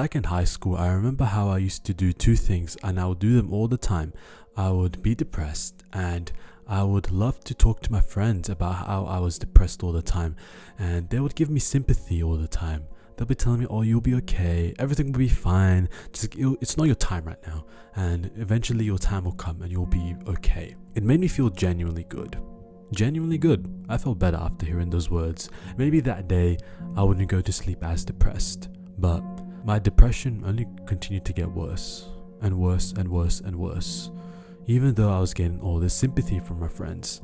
Back in high school, I remember how I used to do two things, and I would do them all the time. I would be depressed, and I would love to talk to my friends about how I was depressed all the time, and they would give me sympathy all the time. They'll be telling me, oh, you'll be okay, everything will be fine, it's not your time right now, and eventually your time will come and you'll be okay. It made me feel genuinely good. Genuinely good. I felt better after hearing those words. Maybe that day I wouldn't go to sleep as depressed, but my depression only continued to get worse and worse and worse and worse. Even though I was getting all this sympathy from my friends,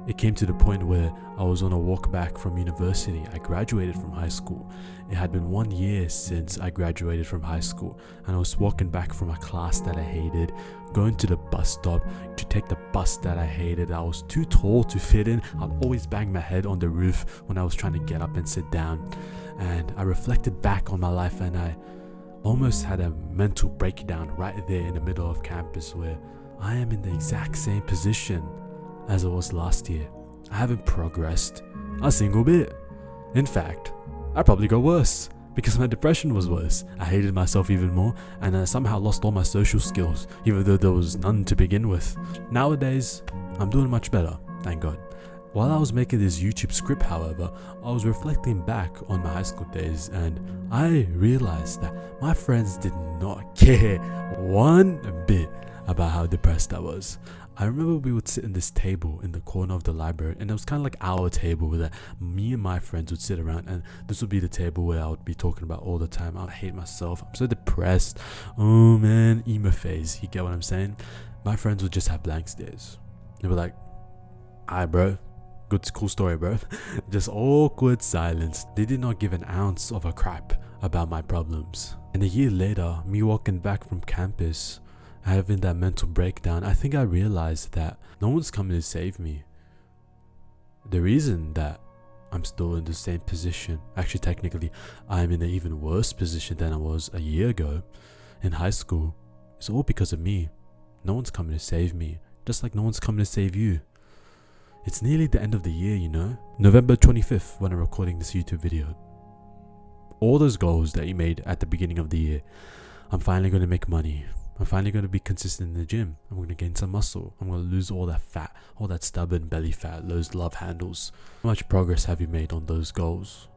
it came to the point where I was on a walk back from university. I graduated from high school. It had been 1 year since I graduated from high school, and I was walking back from a class that I hated, going to the bus stop to take the bus that I hated. I was too tall to fit in. I'd always bang my head on the roof when I was trying to get up and sit down. And I reflected back on my life, and I almost had a mental breakdown right there in the middle of campus, where I am in the exact same position as I was last year. I haven't progressed a single bit. In fact, I probably got worse because my depression was worse. I hated myself even more, and I somehow lost all my social skills, even though there was none to begin with. Nowadays, I'm doing much better, thank God. While I was making this YouTube script, however, I was reflecting back on my high school days, and I realized that my friends did not care one bit about how depressed I was. I remember we would sit in this table in the corner of the library, and it was kind of like our table where me and my friends would sit around, and this would be the table where I would be talking about all the time. I would hate myself. I'm so depressed. Oh man, emo phase. You get what I'm saying? My friends would just have blank stares. They were like, "Hi, bro. Good, cool story, bro." Just awkward silence. They did not give an ounce of a crap about my problems. And a year later, me walking back from campus, having that mental breakdown, I think I realized that no one's coming to save me. The reason that I'm still in the same position, actually technically I'm in an even worse position than I was a year ago in high school, is all because of me. No one's coming to save me, just like no one's coming to save you. It's nearly the end of the year, you know? November 25th when I'm recording this YouTube video. All those goals that you made at the beginning of the year, I'm finally going to make money. I'm finally going to be consistent in the gym. I'm going to gain some muscle. I'm going to lose all that fat, all that stubborn belly fat, those love handles. How much progress have you made on those goals?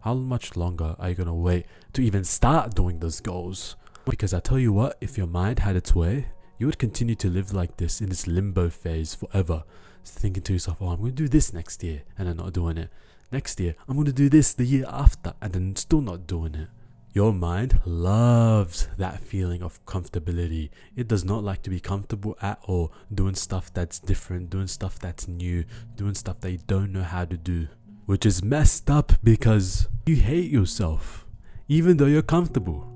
How much longer are you going to wait to even start doing those goals? Because I tell you what, if your mind had its way, you would continue to live like this in this limbo phase forever. Thinking to yourself, oh, I'm going to do this next year, and then not doing it. Next year, I'm going to do this the year after, and then still not doing it. Your mind loves that feeling of comfortability. It does not like to be comfortable at all, doing stuff that's different, doing stuff that's new, doing stuff that you don't know how to do. Which is messed up because you hate yourself, even though you're comfortable.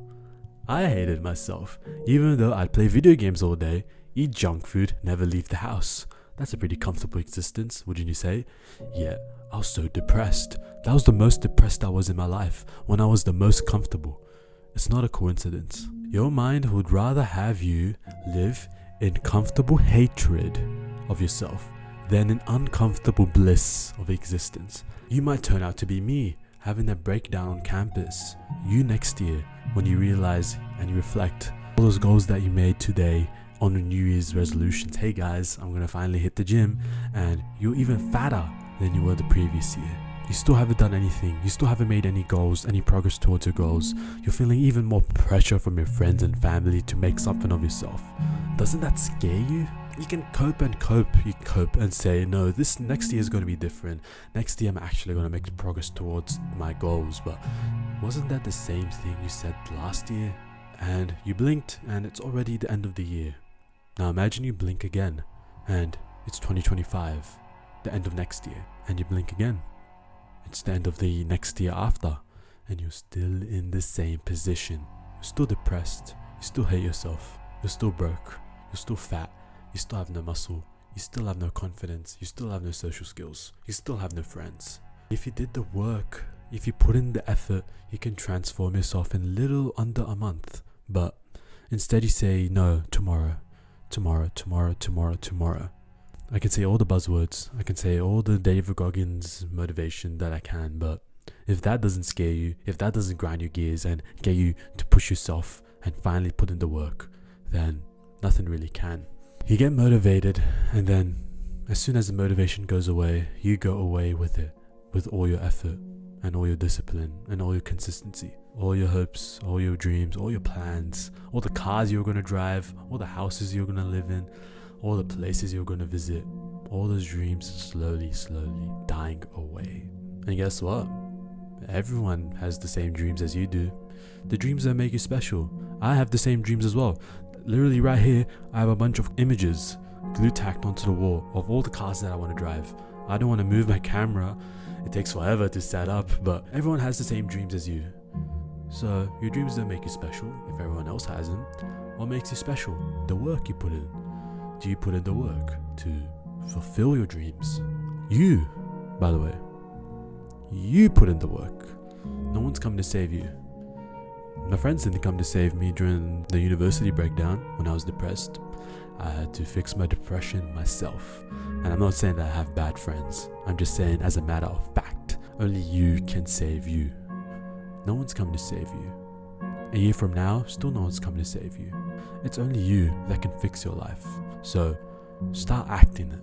I hated myself, even though I'd play video games all day, eat junk food, never leave the house. That's a pretty comfortable existence, wouldn't you say? Yeah, I was so depressed. That was the most depressed I was in my life, when I was the most comfortable. It's not a coincidence. Your mind would rather have you live in comfortable hatred of yourself than in uncomfortable bliss of existence. You might turn out to be me, having that breakdown on campus. You next year, when you realize and you reflect all those goals that you made today on the New Year's resolutions. Hey guys, I'm gonna finally hit the gym, and you're even fatter than you were the previous year. You still haven't done anything. You still haven't made any goals, any progress towards your goals. You're feeling even more pressure from your friends and family to make something of yourself. Doesn't that scare you? You can cope and cope. You cope and say, no, this next year is going to be different. Next year I'm actually going to make progress towards my goals. But wasn't that the same thing you said last year? And you blinked and it's already the end of the year. Now imagine you blink again and it's 2025, the end of next year, and you blink again. It's the end of the next year after, and you're still in the same position. You're still depressed, you still hate yourself, you're still broke, you're still fat, you still have no muscle, you still have no confidence, you still have no social skills, you still have no friends. If you did the work, if you put in the effort, you can transform yourself in little under a month. But instead you say, no, tomorrow. I can say all the buzzwords, I can say all the David Goggins motivation that I can, but If that doesn't scare you, if that doesn't grind your gears and get you to push yourself and finally put in the work, then nothing really can. You get motivated, and then as soon as the motivation goes away, you go away with it, with all your effort and all your discipline and all your consistency, all your hopes, all your dreams, all your plans, all the cars you're going to drive, all the houses you're going to live in, all the places you're going to visit. All those dreams slowly dying away. And guess what? Everyone has the same dreams as you do. The dreams that make you special. I have the same dreams as well. Literally right here, I have a bunch of images glue tacked onto the wall of all the cars that I want to drive. I don't want to move my camera. It takes forever to set up, but everyone has the same dreams as you. So your dreams don't make you special if everyone else has them. What makes you special? The work you put in. Do you put in the work to fulfill your dreams? You, by the way, you put in the work. No one's come to save you. My friends didn't come to save me during the university breakdown when I was depressed. I had to fix my depression myself. And I'm not saying that I have bad friends. I'm just saying, as a matter of fact, only you can save you. No one's come to save you. A year from now, still no one's come to save you. It's only you that can fix your life. So start acting it.